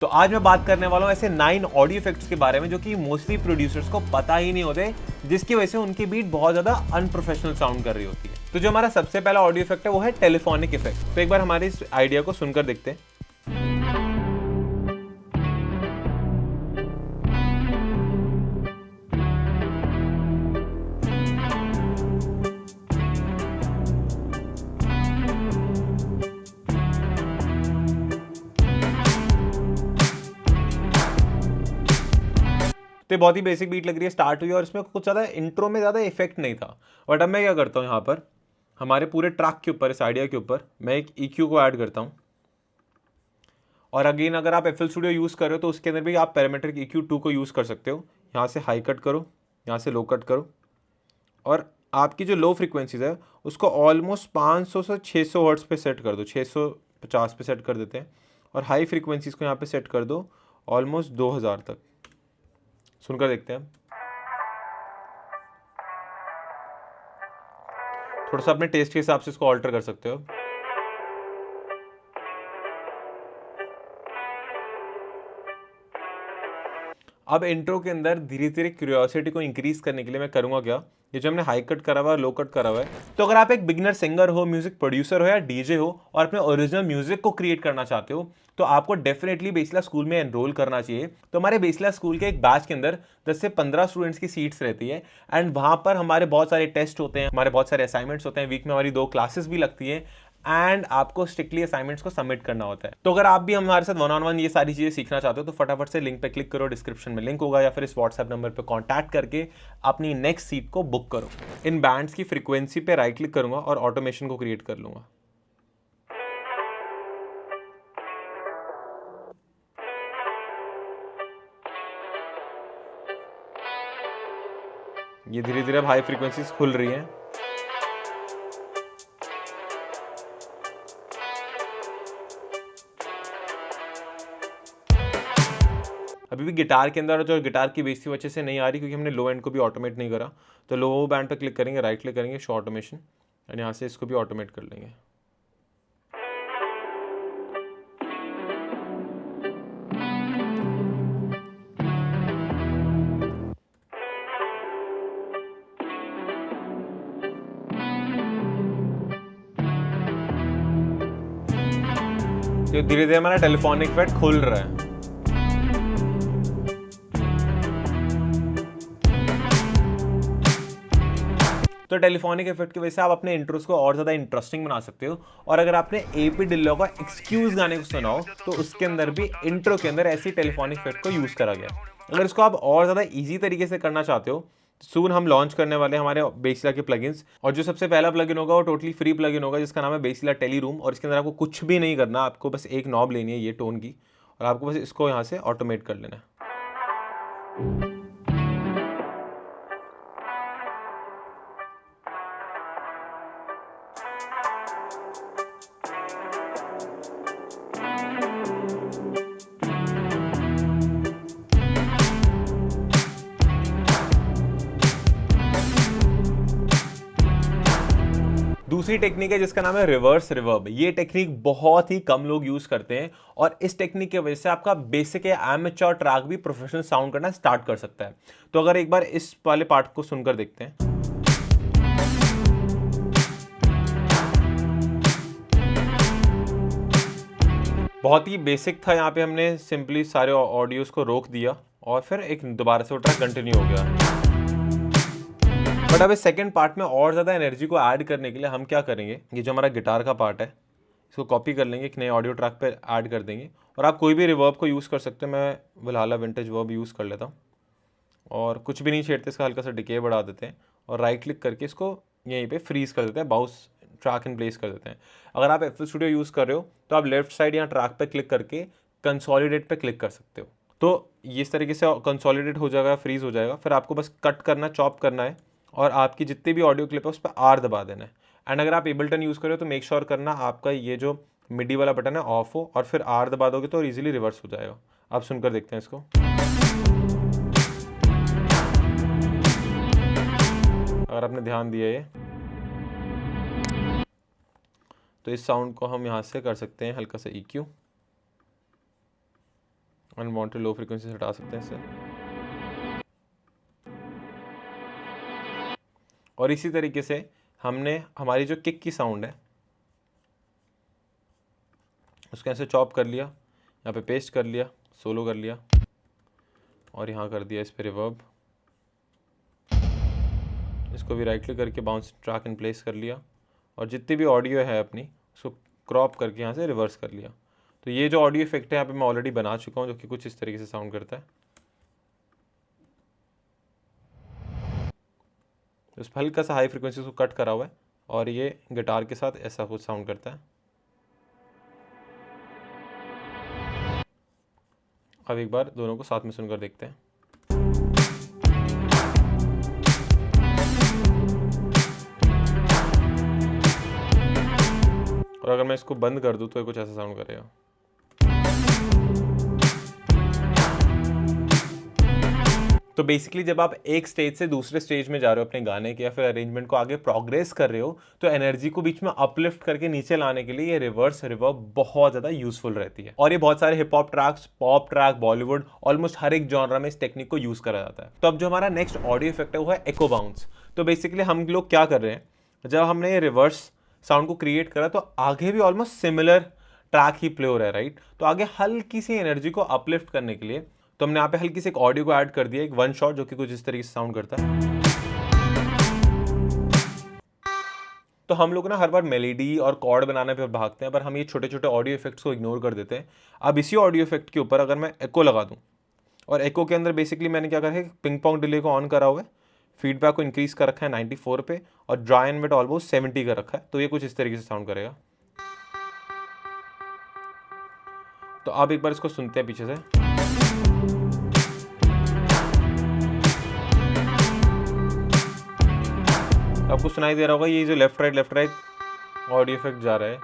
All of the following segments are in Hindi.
तो आज मैं बात करने वाला हूँ ऐसे 9 ऑडियो इफेक्ट्स के बारे में जो कि मोस्टली प्रोड्यूसर्स को पता ही नहीं होते, जिसकी वजह से उनकी बीट बहुत ज्यादा अनप्रोफेशनल साउंड कर रही होती है। तो जो हमारा सबसे पहला ऑडियो इफेक्ट है वो है टेलीफोनिक इफेक्ट। तो एक बार हमारे इस आइडिया को सुनकर देखते हैं। तो बहुत ही बेसिक बीट लग रही है, स्टार्ट हुई और इसमें कुछ ज़्यादा इंट्रो में ज़्यादा इफेक्ट नहीं था। बट अब मैं क्या करता हूँ, यहाँ पर हमारे पूरे ट्रैक के ऊपर, इस आइडिया के ऊपर मैं एक EQ को ऐड करता हूँ। और अगेन अगर आप FL Studio यूज़ कर रहे हो तो उसके अंदर भी आप पैरामीट्रिक EQ2 को यूज़ कर सकते हो। यहाँ से हाई कट करो, यहाँ से लो कट करो, और आपकी जो लो फ्रिक्वेंसीज है उसको ऑलमोस्ट 500 से 600 हर्ट्ज पे सेट कर दो, 650 पे सेट कर देते हैं। और हाई फ्रिक्वेंसीज को यहाँ पे सेट कर दो ऑलमोस्ट 2000 तक। सुनकर देखते हैं। थोड़ा सा अपने टेस्ट के हिसाब से इसको ऑल्टर कर सकते हो। अब इंट्रो के अंदर धीरे धीरे क्यूरियोसिटी को इंक्रीज करने के लिए मैं करूंगा क्या, ये जो हमने हाई कट करा हुआ है, लो कट करा हुआ है, तो अगर आप एक बिगिनर सिंगर हो, म्यूजिक प्रोड्यूसर हो या डीजे हो और अपने ओरिजिनल म्यूजिक को क्रिएट करना चाहते हो तो आपको डेफिनेटली बेसिला स्कूल में एनरोल करना चाहिए। तो हमारे बेसिला स्कूल के एक बैच के अंदर 10 से 15 स्टूडेंट्स की सीट्स रहती है एंड वहां पर हमारे बहुत सारे टेस्ट होते हैं, हमारे बहुत सारे असाइनमेंट्स होते हैं, वीक में हमारी 2 क्लासेस भी लगती है एंड आपको स्ट्रिक्टली असाइनमेंट्स को सबमिट करना होता है। तो अगर आप भी हमारे साथ 1-on-1 ये सारी चीजें सीखना चाहते हो तो फटाफट से लिंक पे क्लिक करो, डिस्क्रिप्शन में लिंक होगा, या फिर इस व्हाट्सएप नंबर पे कांटेक्ट करके अपनी नेक्स्ट सीट को बुक करो। इन बैंड्स की फ्रीक्वेंसी पे राइट क्लिक करूंगा और ऑटोमेशन को क्रिएट कर लूंगा। ये धीरे धीरे अब हाई फ्रीक्वेंसीज खुल रही हैं। अभी भी गिटार के अंदर जो गिटार की बेस की वजह से नहीं आ रही क्योंकि हमने लो एंड को भी ऑटोमेट नहीं करा। तो लो बैंड पे क्लिक करेंगे, राइट क्लिक करेंगे, शो ऑटोमेशन, एंड यहाँ से इसको भी ऑटोमेट कर लेंगे। तो धीरे धीरे हमारा टेलीफोनिक इफेक्ट खुल रहा है। तो टेलीफोनिक इफेक्ट की वजह से आप अपने इंट्रोस को और ज़्यादा इंटरेस्टिंग बना सकते हो। और अगर आपने AP ढिल्लों का एक्सक्यूज गाने को सुना हो तो उसके अंदर भी इंट्रो के अंदर ऐसी टेलीफोनिक इफेक्ट को यूज़ करा गया। अगर इसको आप और ज़्यादा ईजी तरीके से करना चाहते हो, सून हम लॉन्च करने वाले हैं हमारे बेसिला के प्लगइन्स, और जो सबसे पहला प्लगइन होगा वो टोटली फ्री प्लगइन होगा जिसका नाम है बेसिला टेली रूम। और इसके अंदर आपको कुछ भी नहीं करना, आपको बस एक नॉब लेनी है ये टोन की, और आपको बस इसको यहाँ से ऑटोमेट कर लेना है। दूसरी टेक्निक है जिसका नाम है रिवर्स रिवर्ब। ये टेक्निक बहुत ही कम लोग यूज करते हैं और इस टेक्निक की वजह से आपका बेसिक या एमेच्योर ट्रैक भी प्रोफेशनल साउंड करना स्टार्ट कर सकता है। तो अगर एक बार इस वाले पार्ट को सुनकर देखते हैं। बहुत ही बेसिक था, यहाँ पे हमने सिंपली सारे ऑडियोज को रोक दिया और फिर एक दोबारा से वो ट्रैक कंटिन्यू हो गया। बट अब इस सेकंड पार्ट में और ज़्यादा एनर्जी को ऐड करने के लिए हम क्या करेंगे, ये जो हमारा गिटार का पार्ट है इसको कॉपी कर लेंगे, एक नए ऑडियो ट्रैक पे ऐड कर देंगे। और आप कोई भी रिवर्ब को यूज़ कर सकते हैं, मैं वलहल्ला विंटेज वर्ब यूज़ कर लेता हूँ और कुछ भी नहीं छेड़ते, इसका हल्का सा डिके बढ़ा देते हैं और राइट क्लिक करके इसको यहीं पे फ्रीज कर देते हैं, बाउस ट्रैक इन प्लेस कर देते हैं। अगर आप FL Studio यूज़ कर रहे हो तो आप लेफ्ट साइड यहाँ ट्रैक पे क्लिक करके कंसोलिडेट पे क्लिक कर सकते हो। तो इस तरीके से कंसोलिडेट हो जाएगा, फ्रीज हो जाएगा। फिर आपको बस कट करना, चॉप करना है और आपकी जितनी भी ऑडियो क्लिप है उस पर R दबा देना है। एंड अगर आप एबलटन यूज़ कर रहे हो तो मेक श्योर करना आपका ये जो मिडी वाला बटन है ऑफ हो, और फिर R दबा दोगे तो इजीली रिवर्स हो जाएगा। आप सुनकर देखते हैं इसको। अगर आपने ध्यान दिया ये, तो इस साउंड को हम यहाँ से कर सकते हैं हल्का सा EQ। अनवांटेड लो फ्रीक्वेंसी से हटा सकते हैं इससे। और इसी तरीके से हमने हमारी जो किक की साउंड है उसको ऐसे चॉप कर लिया, यहाँ पे पेस्ट कर लिया, सोलो कर लिया और यहाँ कर दिया इस पे रिवर्ब। इसको भी राइट क्लिक करके बाउंस ट्रैक इन प्लेस कर लिया और जितनी भी ऑडियो है अपनी उसको क्रॉप करके यहाँ से रिवर्स कर लिया। तो ये जो ऑडियो इफेक्ट है यहाँ पे मैं ऑलरेडी बना चुका हूँ, जो कि कुछ इस तरीके से साउंड करता है। उस पर हल्का सा हाई फ्रिक्वेंसी को कट करा हुआ है और ये गिटार के साथ ऐसा कुछ साउंड करता है। अब एक बार दोनों को साथ में सुनकर देखते हैं। और अगर मैं इसको बंद कर दूं तो ये कुछ ऐसा साउंड करेगा। तो बेसिकली जब आप एक स्टेज से दूसरे स्टेज में जा रहे हो अपने गाने के या फिर अरेंजमेंट को आगे प्रोग्रेस कर रहे हो, तो एनर्जी को बीच में अपलिफ्ट करके नीचे लाने के लिए ये रिवर्स रिवर्ब बहुत ज़्यादा यूजफुल रहती है। और ये बहुत सारे hip hop tracks, pop track, Bollywood, almost हर एक जॉनरा में इस टेक्निक को यूज़ करा जाता है। तो अब जो हमारा नेक्स्ट ऑडियो इफेक्ट है वो है एको बाउंस। तो बेसिकली हम लोग क्या कर रहे हैं, जब हमने ये रिवर्स साउंड को क्रिएट करा तो आगे भी ऑलमोस्ट सिमिलर ट्रैक ही प्ले हो रहा है, राइट। तो आगे हल्की सी एनर्जी को अपलिफ्ट करने के लिए तो हमने यहाँ पे हल्की सी एक ऑडियो को ऐड कर दिया, एक वन शॉट जो कि कुछ इस तरीके से साउंड करता है। तो हम लोग ना हर बार मेलेडी और कॉर्ड बनाने पे भागते हैं, पर हम ये छोटे छोटे ऑडियो इफेक्ट्स को इग्नोर कर देते हैं। अब इसी ऑडियो इफेक्ट के ऊपर अगर मैं एको लगा दूं, और एको के अंदर बेसिकली मैंने क्या करा है, पिंग पोंग डिले को ऑन करा हुआ है, फीडबैक को इंक्रीज कर रखा है 94 पे और ड्राई एंड वेट ऑलमोस्ट 70 का रखा है। तो ये कुछ इस तरीके से साउंड करेगा। तो आप एक बार इसको सुनते हैं पीछे से। आपको सुनाई दे रहा होगा ये जो लेफ्ट राइट ऑडियो इफेक्ट जा रहा है।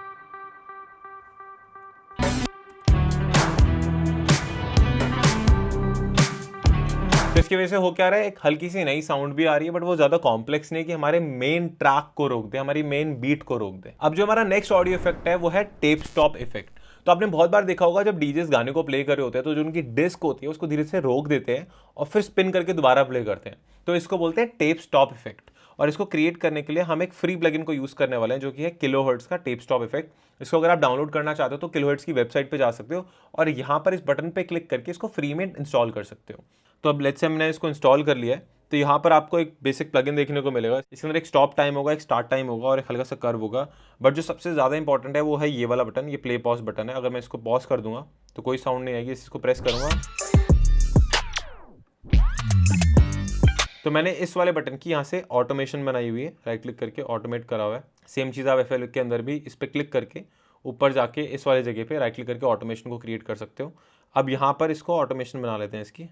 तो इसकी वजह से हो क्या रहा है, एक हल्की सी नई साउंड भी आ रही है, बट वो ज्यादा कॉम्प्लेक्स नहीं कि हमारे मेन ट्रैक को रोक दे, हमारी मेन बीट को रोक दे। अब जो हमारा नेक्स्ट ऑडियो इफेक्ट है वो है टेप स्टॉप इफेक्ट। तो आपने बहुत बार देखा होगा जब डीजेस गाने को प्ले कर रहे होते हैं तो जो उनकी डिस्क होती है उसको धीरे से रोक देते हैं और फिर स्पिन करके दोबारा प्ले करते हैं। तो इसको बोलते हैं टेप स्टॉप इफेक्ट। और इसको क्रिएट करने के लिए हम एक फ्री प्लगइन को यूज करने वाले हैं जो कि है किलोहर्ट्ज का टेप स्टॉप इफेक्ट। इसको अगर आप डाउनलोड करना चाहते हो तो किलोहर्ट्ज की वेबसाइट पे जा सकते हो और यहाँ पर इस बटन पे क्लिक करके इसको फ्री में इंस्टॉल कर सकते हो। तो अब लेट्स से हमने इसको इंस्टॉल कर लिया है, तो यहाँ पर आपको एक बेसिक प्लगइन देखने को मिलेगा। इसके अंदर एक स्टॉप टाइम होगा, एक स्टार्ट टाइम होगा और एक हल्का सा कर्व होगा। बट जो सबसे ज़्यादा इंपॉर्टेंट है वो है ये वाला बटन, ये प्ले पॉज बटन है। अगर मैं इसको पॉज कर दूंगा तो कोई साउंड नहीं आएगी, इसको प्रेस करूंगा तो मैंने इस वाले बटन की यहाँ से ऑटोमेशन बनाई हुई है, राइट क्लिक करके ऑटोमेट करा हुआ है। सेम चीज़ आप FL के अंदर भी इस पर क्लिक करके ऊपर जाके इस वाले जगह पे राइट क्लिक करके ऑटोमेशन को क्रिएट कर सकते हो। अब यहाँ पर इसको ऑटोमेशन बना लेते हैं इसकी।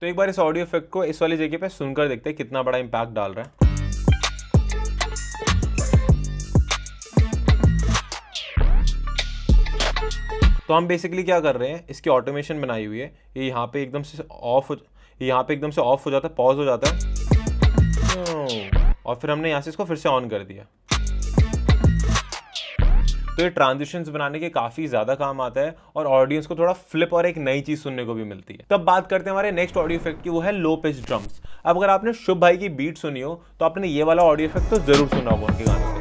तो एक बार इस ऑडियो इफेक्ट को इस वाली जगह पे सुनकर देखते हैं कितना बड़ा इंपैक्ट डाल रहा है। तो हम बेसिकली क्या कर रहे हैं, इसकी ऑटोमेशन बनाई हुई है, ये यहाँ पे एकदम से ऑफ हो जाता है, पॉज हो जाता है और फिर हमने यहाँ से इसको फिर से ऑन कर दिया। तो ये ट्रांजिशंस बनाने के काफ़ी ज़्यादा काम आता है और ऑडियंस को थोड़ा फ्लिप और एक नई चीज़ सुनने को भी मिलती है। तब बात करते हैं हमारे नेक्स्ट ऑडियो इफेक्ट की, वो है लो पिच ड्रम्स। अब अगर आपने शुभ भाई की बीट सुनी हो तो आपने ये वाला ऑडियो इफेक्ट तो जरूर सुना होगा उनके गाने से।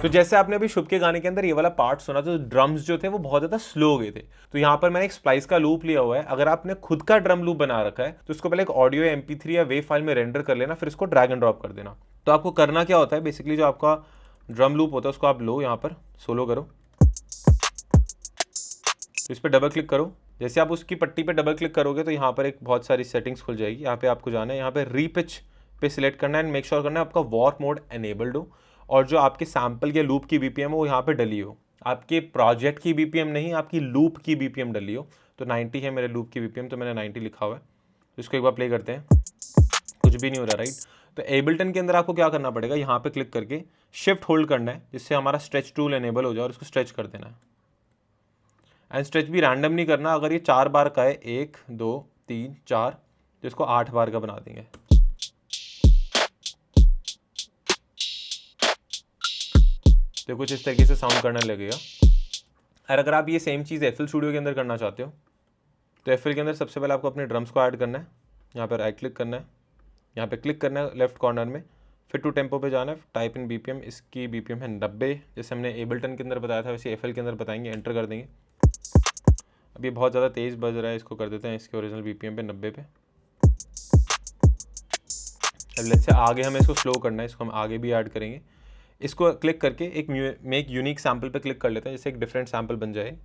तो जैसे आपने अभी शुभ के गाने के अंदर ये वाला पार्ट सुना तो ड्रम्स जो थे वो बहुत ज़्यादा स्लो हो गए थे। तो यहाँ पर मैंने एक स्प्लाइस का लूप लिया हुआ है। अगर आपने खुद का ड्रम लूप बना रखा है तो उसको पहले एक ऑडियो MP3 या वेव फाइल में रेंडर कर लेना, फिर इसको ड्रैग एंड ड्रॉप कर देना। तो आपको करना क्या होता है, बेसिकली जो आपका ड्रम लूप होता है उसको आप लो, यहाँ पर सोलो करो, इस पर डबल क्लिक करो। जैसे आप उसकी पट्टी पे डबल क्लिक करोगे तो यहाँ पर एक बहुत सारी सेटिंग्स खुल जाएगी। यहाँ पे आपको जाना है, यहाँ पे रीपिच पे सिलेक्ट करना है एंड मेक श्योर करना है आपका वार्प मोड एनेबल्ड हो और जो आपके सैम्पल के लूप की BPM वो यहाँ पे डली हो। आपके प्रोजेक्ट की BPM नहीं, आपकी लूप की BPM डली हो। तो 90 है मेरे लूप की BPM, तो मैंने 90 लिखा हुआ है। तो इसको एक बार प्ले करते हैं, कुछ भी नहीं हो रहा, राइट। तो एबल्टन के अंदर आपको क्या करना पड़ेगा, यहाँ पे क्लिक करके शिफ्ट होल्ड करना है जिससे हमारा स्ट्रेच टूल एनेबल हो जाए और इसको स्ट्रेच कर देना है। एंड स्ट्रेच भी रैंडम नहीं करना, अगर ये 4 बार का है 1 2 3 4 जिसको 8 बार का बना देंगे। तो कुछ इस तरीके से साउंड करने लगेगा। और अगर आप ये सेम चीज़ FL स्टूडियो के अंदर करना चाहते हो तो FL के अंदर सबसे पहले आपको अपने ड्रम्स को ऐड करना है। यहाँ पर राइट क्लिक करना है, यहाँ पे क्लिक करना है लेफ्ट कॉर्नर में, फिर टू टेम्पो पे जाना है, टाइप इन BPM। इसकी BPM है 90, जैसे हमने एबल्टन के अंदर बताया था वैसे FL के अंदर बताएंगे। एंटर कर देंगे। अब ये बहुत ज़्यादा तेज़ बज रहा है, इसको कर देते हैं इसके ओरिजिनल BPM पे 90 पे। अब लेट्स से आगे हमें इसको स्लो करना है, इसको हम आगे भी ऐड करेंगे। इसको क्लिक करके एक मेक यूनिक सैम्पल पे क्लिक कर लेते हैं, जैसे एक डिफरेंट सैम्पल बन जाए।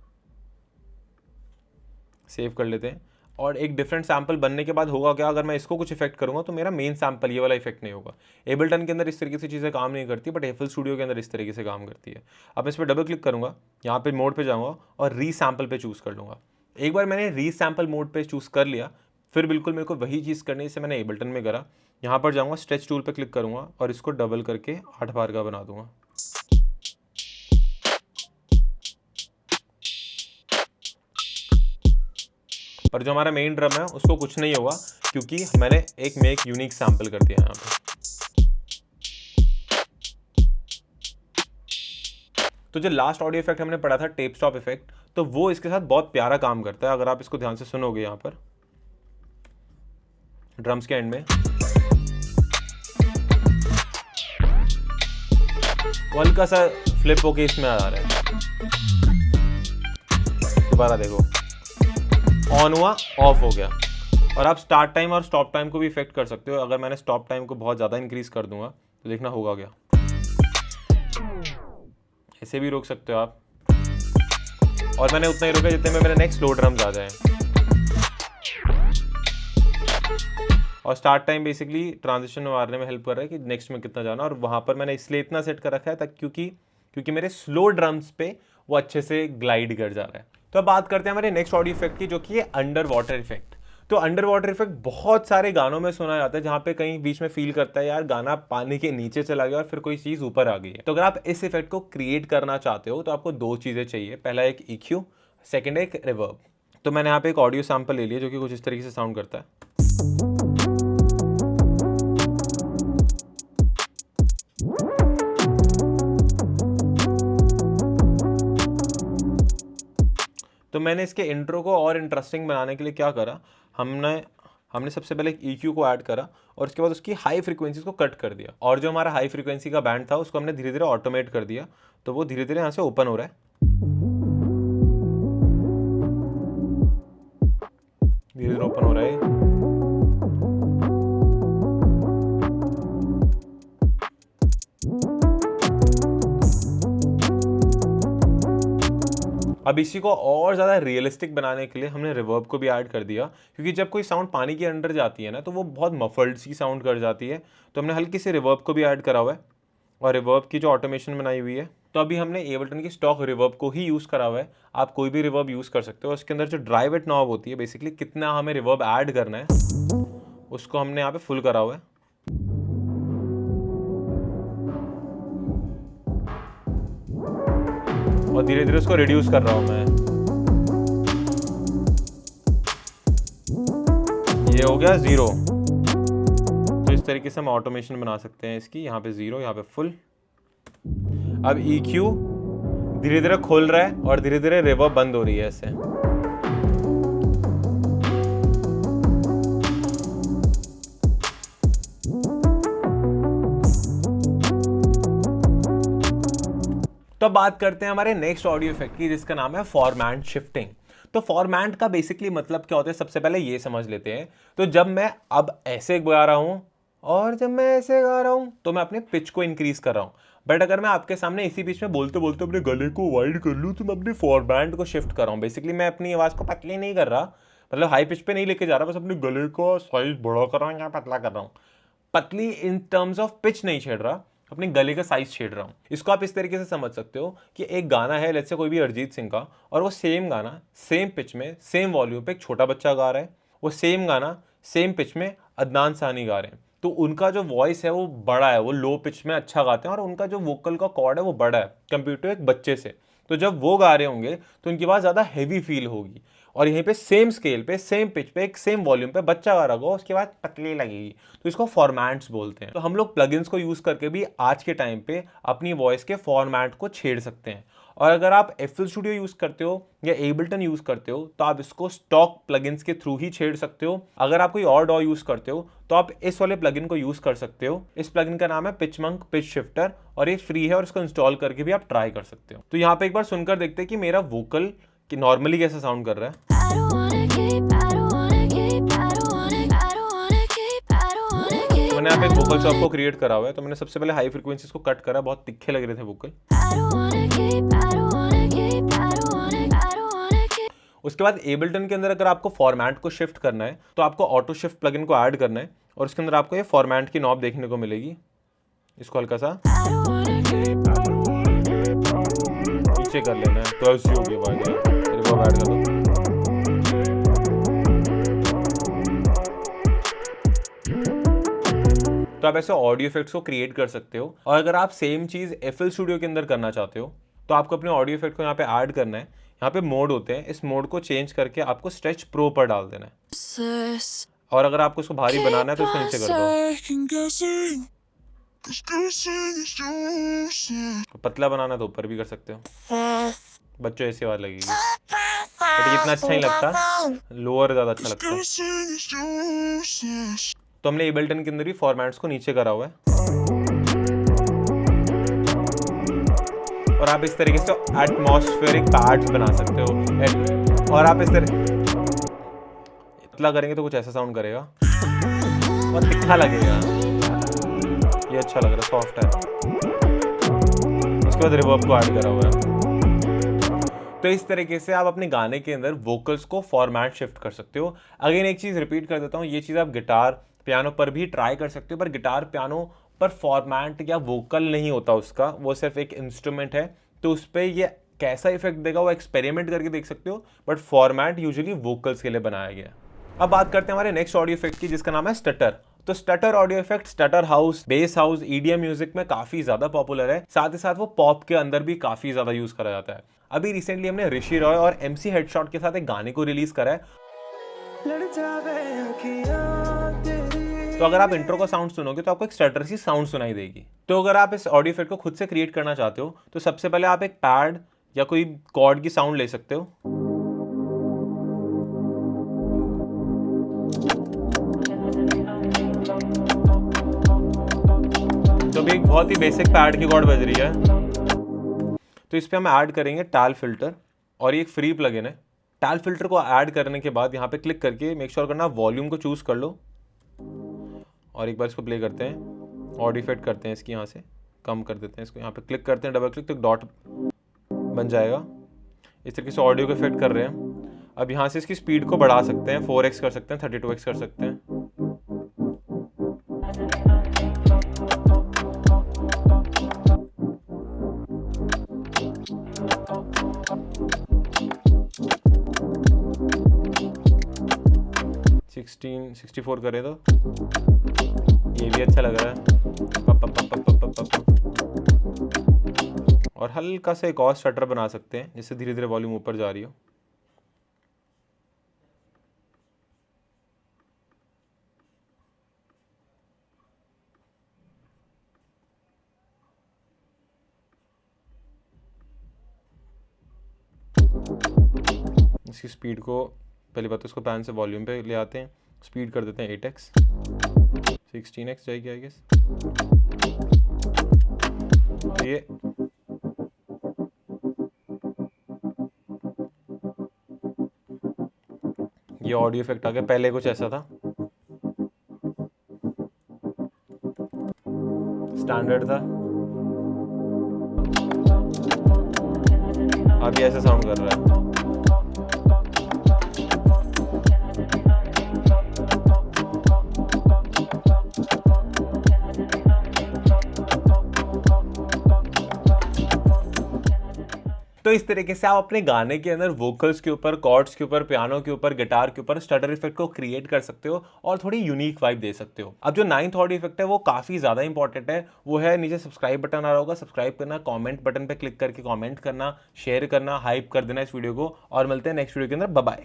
सेव कर लेते हैं। और एक डिफरेंट सैम्पल बनने के बाद होगा क्या, अगर मैं इसको कुछ इफेक्ट करूंगा तो मेरा मेन सैम्पल ये वाला इफेक्ट नहीं होगा। एबल्टन के अंदर इस तरीके से चीज़ें काम नहीं करती, बट FL स्टूडियो के अंदर इस तरीके से काम करती है। अब मैं इस पर डबल क्लिक करूंगा, यहाँ पे मोड पे जाऊँगा और री सैम्पल पे चूज़ कर लूँगा। एक बार मैंने री सैम्पल मोड पे चूज़ कर लिया, फिर बिल्कुल मेरे को वही चीज़ करनी है, इसे मैंने एबल्टन में करा। यहाँ पर जाऊँगा, स्ट्रेच टूल पर क्लिक करूँगा और इसको डबल करके 8 बार का बना दूंगा। पर जो हमारा मेन ड्रम है उसको कुछ नहीं होगा, क्योंकि मैंने एक मेक यूनिक सैम्पल कर दिया यहाँ पे। तो जो लास्ट ऑडियो इफेक्ट हमने पढ़ा था, टेप स्टॉप इफेक्ट, तो वो इसके साथ बहुत प्यारा काम करता है। अगर आप इसको ध्यान से सुनोगे, यहाँ पर ड्रम्स के एंड में हल्का सा फ्लिप होके इसमें आ रहा है। दोबारा देखो, ऑन हुआ, ऑफ हो गया। और आप स्टार्ट टाइम और स्टॉप टाइम को भी इफेक्ट कर सकते हो। अगर मैंने स्टॉप टाइम को बहुत ज़्यादा इंक्रीज कर दूंगा तो देखना होगा क्या, ऐसे भी रोक सकते हो आप। और मैंने उतना ही रोका जितने में मेरे नेक्स्ट स्लो ड्रम्स आ जाए। और स्टार्ट टाइम बेसिकली ट्रांजिशन मारने में हेल्प कर रहा है कि नेक्स्ट में कितना जाना। और वहाँ पर मैंने इसलिए इतना सेट कर रखा है तक क्योंकि मेरे स्लो ड्रम्स पे वो अच्छे से ग्लाइड कर जा रहा है। तो अब बात करते हैं हमारे नेक्स्ट ऑडियो इफेक्ट की, जो कि है अंडर वाटर इफेक्ट। तो अंडर वाटर इफेक्ट बहुत सारे गानों में सुना जाता है, जहाँ पे कहीं बीच में फील करता है यार गाना पानी के नीचे चला गया और फिर कोई चीज़ ऊपर आ गई है। तो अगर आप इस इफेक्ट को क्रिएट करना चाहते हो तो आपको 2 चीज़ें चाहिए। पहला एक EQ, सेकेंड एक रिवर्ब। तो मैंने यहाँ पे एक ऑडियो सैंपल ले लिया जो कि कुछ इस तरीके से साउंड करता है। तो मैंने इसके इंट्रो को और इंटरेस्टिंग बनाने के लिए क्या करा, हमने सबसे पहले एक EQ को ऐड करा और उसके बाद उसकी हाई फ्रीक्वेंसीज को कट कर दिया। और जो हमारा हाई फ्रीक्वेंसी का बैंड था उसको हमने धीरे धीरे ऑटोमेट कर दिया। तो वो धीरे धीरे यहाँ से ओपन हो रहा है, धीरे धीरे ओपन हो रहा है। अब इसी को और ज़्यादा रियलिस्टिक बनाने के लिए हमने रिवर्ब को भी ऐड कर दिया, क्योंकि जब कोई साउंड पानी के अंदर जाती है ना तो वो बहुत मफल्ड सी साउंड कर जाती है। तो हमने हल्की सी रिवर्ब को भी ऐड करा हुआ है और रिवर्ब की जो ऑटोमेशन बनाई हुई है। तो अभी हमने एबल्टन की स्टॉक रिवर्ब को ही यूज़ करा हुआ है। आप कोई भी रिवर्ब यूज़ कर सकते हो। उसके अंदर जो ड्राइव इट नॉब होती है, बेसिकली कितना हमें रिवर्ब ऐड करना है उसको हमने यहाँ पे फुल करा हुआ है। और धीरे धीरे उसको रिड्यूस कर रहा हूँ मैं। ये हो गया 0। तो इस तरीके से हम ऑटोमेशन बना सकते हैं इसकी। यहाँ पे 0, यहाँ पे फुल। अब EQ धीरे धीरे खोल रहा है और धीरे धीरे रिवर्ब बंद हो रही है ऐसे। तो बात करते हैं हमारे नेक्स्ट ऑडियो इफेक्ट की, जिसका नाम है फॉर्मेट शिफ्टिंग। तो फॉर्मेट का बेसिकली मतलब क्या होता है, सबसे पहले ये समझ लेते हैं। तो जब मैं अब ऐसे गा रहा हूं और जब मैं ऐसे गा रहा हूं तो मैं अपने पिच को इंक्रीज कर रहा हूं। बट अगर मैं आपके सामने इसी बीच में बोलते बोलते अपने गले को वाइड कर लूँ तो मैं अपने फॉर्मेट को शिफ्ट कर रहा हूँ। बेसिकली मैं अपनी आवाज़ को पतली नहीं कर रहा, मतलब हाई पिच पे नहीं लेके जा रहा, बस अपने गले का साइज बड़ा कर रहा हूँ या पतला कर रहा हूँ। पतली इन टर्म्स ऑफ पिच नहीं छेड़ रहा, अपने गले का साइज छेड़ रहा हूँ। इसको आप इस तरीके से समझ सकते हो कि एक गाना है, लेट्स से कोई भी अरिजीत सिंह का, और वो सेम गाना सेम पिच में सेम वॉल्यूम पे एक छोटा बच्चा गा रहा है। वो सेम गाना सेम पिच में अदनान सानी गा रहे हैं। तो उनका जो वॉइस है वो बड़ा है, वो लो पिच में अच्छा गाते हैं और उनका जो वोकल का कॉर्ड है वो बड़ा है कंपेयर टू एक बच्चे से। तो जब वो गा रहे होंगे तो उनकी आवाज़ ज़्यादा हैवी फील होगी। और यहीं पे सेम स्केल पे, सेम पिच पे, एक सेम वॉल्यूम पे बच्चा गा रहा होगा, उसके बाद पतली लगेगी, तो इसको फॉर्मेट्स बोलते हैं। तो हम लोग प्लगइन्स को यूज करके भी आज के टाइम पे अपनी वॉइस के फॉर्मेट को छेड़ सकते हैं। और अगर आप FL Studio यूज करते हो या एबल्टन यूज करते हो तो आप इसको स्टॉक प्लगइन्स के थ्रू ही छेड़ सकते हो। अगर आप कोई और DAW यूज करते हो तो आप इस वाले प्लगइन को यूज कर सकते हो। इस प्लगइन का नाम है पिचमंक पिच शिफ्टर और ये फ्री है और इसको इंस्टॉल करके भी आप ट्राई कर सकते हो। तो यहाँ पे एक बार सुनकर देखते हैं कि मेरा वोकल कि नॉर्मली कैसा साउंड कर रहा है। मैंने यहाँ पे एक वोकल शॉप को क्रिएट करा हुआ है, तो मैंने सबसे पहले हाई फ्रीक्वेंसीज को कट करा, बहुत तिखे लग रहे थे वोकल। उसके बाद एबल्टन के अंदर अगर आपको फॉर्मेट को शिफ्ट करना है तो आपको ऑटो शिफ्ट प्लगइन को ऐड करना है और उसके अंदर आपको ये फॉर्मेट की नॉब देखने को मिलेगी। इसको हल्का सा नीचे कर लेना है तो ऐसी होगी आवाज। ऐड कर दो। तो आप ऐसे ऑडियो इफेक्ट्स को क्रिएट कर सकते हो। और अगर आप सेम चीज FL Studio के अंदर करना चाहते हो तो आपको अपने ऑडियो इफेक्ट को यहाँ पे ऐड करना है। यहाँ पे मोड होते हैं, इस मोड को चेंज करके आपको स्ट्रेच प्रो पर डाल देना है। और अगर आपको इसको भारी बनाना है तो इसको नीचे कर दो। पतला बनाना है तो ऊपर भी कर सकते हो। बच्चों ऐसी आवाज लगेगी, बट इतना अच्छा नहीं लगता, लोअर ज्यादा अच्छा लगता है। तो हमने एबल्टन के अंदर भी फॉर्मेट्स को नीचे करा हुआ है और आप इस तरीके से एटमॉस्फेरिक पैड्स बना सकते हो। और आप इस तरह इतना करेंगे तो कुछ ऐसा साउंड करेगा और तिखा लगेगा। ये अच्छा लग रहा है, सॉफ्ट है। उसके बाद रिवर्ब को ऐड करा हुआ है। तो इस तरीके से आप अपने गाने के अंदर वोकल्स को फॉर्मेट शिफ्ट कर सकते हो। अगेन एक चीज रिपीट कर देता हूँ, ये चीज आप गिटार पियानो पर भी ट्राई कर सकते हो, पर गिटार पियानो पर फॉर्मेट या वोकल नहीं होता उसका, वो सिर्फ एक इंस्ट्रूमेंट है। तो उस पर ये कैसा इफेक्ट देगा वो एक्सपेरिमेंट करके देख सकते हो, बट फॉर्मेट यूजुअली वोकल्स के लिए बनाया गया है। अब बात करते हैं हमारे नेक्स्ट ऑडियो इफेक्ट की, जिसका नाम है स्टटर। तो stutter audio effect stutter house, base house, EDM music में काफी ज्यादा पॉपुलर है। साथ ही साथ वो पॉप के अंदर भी काफी ज्यादा यूज करा जाता है। अभी रिसेंटली हमने ऋषि रॉय और MC हेडशॉट के साथ एक गाने को रिलीज करा है। तो अगर आप इंट्रो का साउंड सुनोगे तो आपको एक स्टटर सी साउंड सुनाई देगी। तो अगर आप इस ऑडियो इफेक्ट को खुद से क्रिएट करना चाहते हो तो सबसे पहले आप एक पैड या कोई कॉर्ड की साउंड ले सकते हो। तो अभी एक बहुत ही बेसिक पैड की कॉर्ड बज रही है, तो इस पे हम ऐड करेंगे टैल फिल्टर और ये एक फ्री प्लगइन है। टैल फिल्टर को ऐड करने के बाद यहाँ पे क्लिक करके मेक श्योर करना वॉल्यूम को चूज कर लो और एक बार इसको प्ले करते हैं। ऑडियो इफेक्ट करते हैं, इसकी यहाँ से कम कर देते हैं, इसको यहाँ पे क्लिक करते हैं, डबल क्लिक तो डॉट बन जाएगा। इस तरीके से ऑडियो को इफेक्ट कर रहे हैं। अब यहाँ से इसकी स्पीड को बढ़ा सकते हैं, 4x कर सकते हैं, 32x कर सकते हैं। सिक्सटीन 64 करें तो ये भी अच्छा लग रहा है। और हल्का सा एक और स्टटर बना सकते हैं जिससे धीरे धीरे वॉल्यूम ऊपर जा रही हो। इसकी स्पीड को पहली बात तो इसको पैन से वॉल्यूम पे ले आते हैं, स्पीड कर देते हैं 8x, 16x जाएगी आई गेस। ये ऑडियो इफेक्ट आ गया, पहले कुछ ऐसा था, स्टैंडर्ड था, अभी ऐसा साउंड कर रहा है। तो इस तरीके से आप अपने गाने के अंदर वोकल्स के ऊपर, कॉर्ड्स के ऊपर, पियानो के ऊपर, गिटार के ऊपर स्टटर इफेक्ट को क्रिएट कर सकते हो और थोड़ी यूनिक वाइब दे सकते हो। अब जो 9th ऑडियो इफेक्ट है वो काफी ज्यादा इंपॉर्टेंट है, वो है नीचे सब्सक्राइब बटन आ रहा होगा, सब्सक्राइब करना, कमेंट बटन पे क्लिक करके कमेंट करना, शेयर करना, हाइप कर देना इस वीडियो को। और मिलते हैं नेक्स्ट वीडियो के अंदर, बाय बाय।